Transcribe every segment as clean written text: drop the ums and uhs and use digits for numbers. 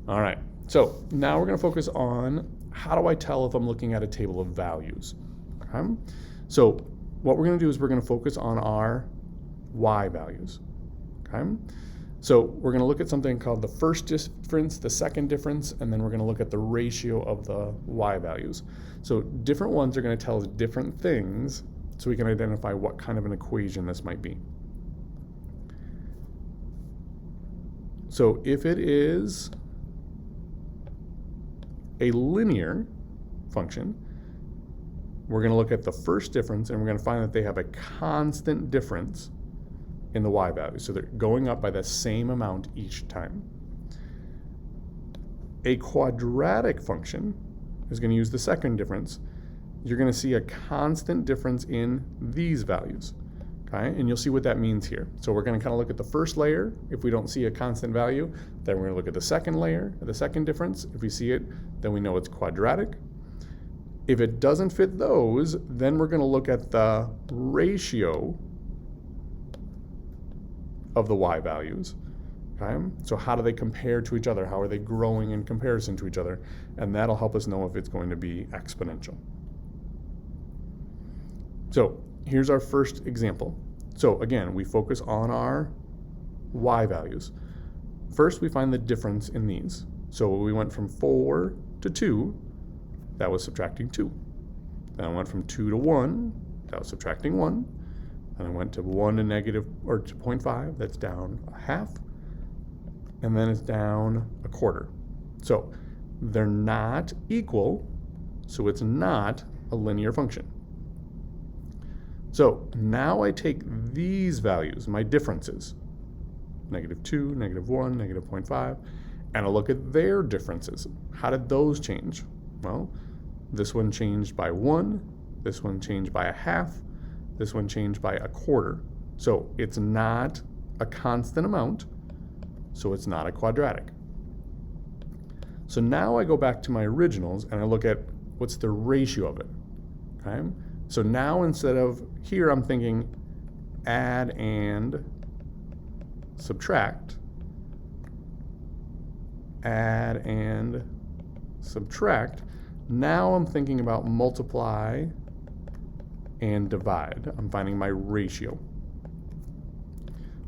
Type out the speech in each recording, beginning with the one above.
All right, so now we're going to focus on how do I tell if I'm looking at a table of values. Okay? So what we're going to do is we're going to focus on our y values. Okay? So we're going to look at something called the first difference, the second difference, and then we're going to look at the ratio of the y values. So different ones are going to tell us different things so we can identify what kind of an equation this might be. So if it is a linear function, we're going to look at the first difference and we're going to find that they have a constant difference in the y value. So they're going up by the same amount each time. A quadratic function is going to use the second difference. You're going to see a constant difference in these values. Okay, and you'll see what that means here. So we're going to kind of look at the first layer. If we don't see a constant value, then we're going to look at the second layer, the second difference. If we see it, then we know it's quadratic. If it doesn't fit those, then we're going to look at the ratio of the y values. Okay? So how do they compare to each other? How are they growing in comparison to each other? And that'll help us know if it's going to be exponential. So here's our first example. So again, we focus on our y values. First, we find the difference in these. So we went from 4 to 2, that was subtracting 2. Then I went from 2 to 1, that was subtracting 1. Then I went to 1 to negative, or to 0.5, that's down a half. And then it's down a quarter. So they're not equal, so it's not a linear function. So now I take these values, my differences, negative 2, negative 1, negative 0.5, and I look at their differences. How did those change? Well, this one changed by 1, this one changed by a half, this one changed by a quarter. So it's not a constant amount, so it's not a quadratic. So now I go back to my originals and I look at what's the ratio of it. Okay? So now instead of here, I'm thinking add and subtract, add and subtract. Now I'm thinking about multiply and divide. I'm finding my ratio.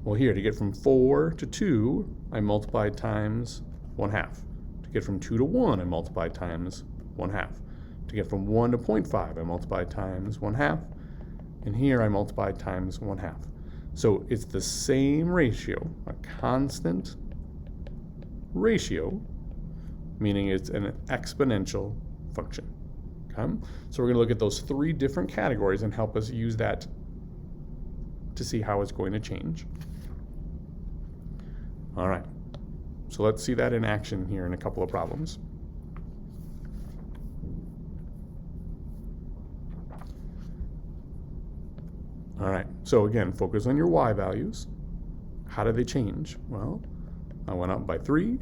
Well, here, to get from 4 to 2, I multiplied times 1/2. To get from 2 to 1, I multiplied times 1/2. To get from 1 to 0.5, I multiplied times 1/2. And here I multiplied times 1/2. So it's the same ratio, a constant ratio, meaning it's an exponential function. Okay? So we're going to look at those 3 different categories and help us use that to see how it's going to change. All right, so let's see that in action here in a couple of problems. All right, so again, focus on your y values. How did they change? Well, I went up by 3,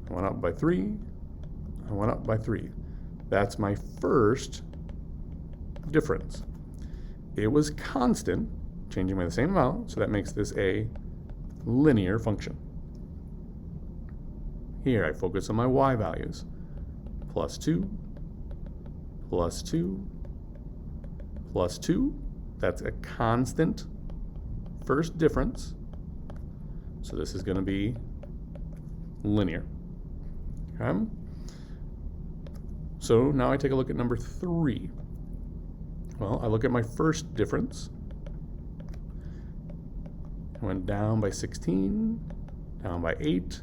I went up by 3, I went up by 3. That's my first difference. It was constant, changing by the same amount, so that makes this a linear function. Here I focus on my y values. Plus 2, plus 2, plus 2. That's a constant first difference. So this is going to be linear. Okay? So now I take a look at number 3. Well, I look at my first difference. I went down by 16, down by 8,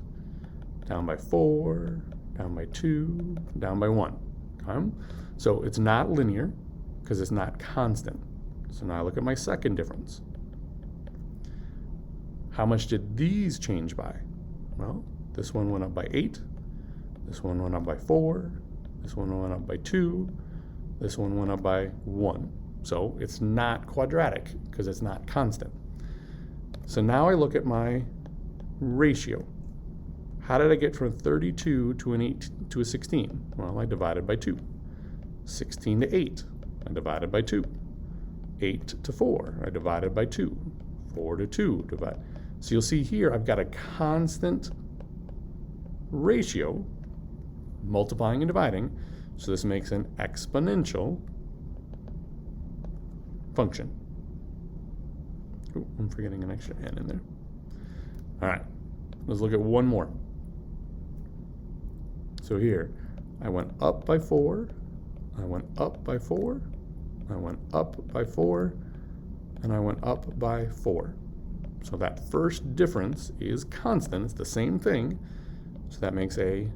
down by 4, down by 2, down by 1. Okay? So it's not linear because it's not constant. So now I look at my second difference. How much did these change by? Well, this one went up by 8, this one went up by 4, this one went up by 2, this one went up by 1. So it's not quadratic because it's not constant. So now I look at my ratio. How did I get from 32 to an 8 to a 16? Well, I divided by 2. 16 to 8, I divided by 2. 8 to 4, I divided by 2. 4 to 2, divide. So you'll see here I've got a constant ratio, multiplying and dividing, so this makes an exponential function. Ooh, I'm forgetting an extra n in there. All right, let's look at one more. So here, I went up by 4, I went up by 4, I went up by 4, and I went up by 4. So that first difference is constant, it's the same thing, so that makes a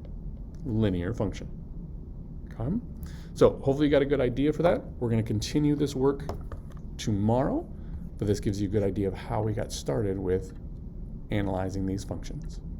linear function. Okay? So hopefully you got a good idea for that. We're going to continue this work tomorrow, but this gives you a good idea of how we got started with analyzing these functions.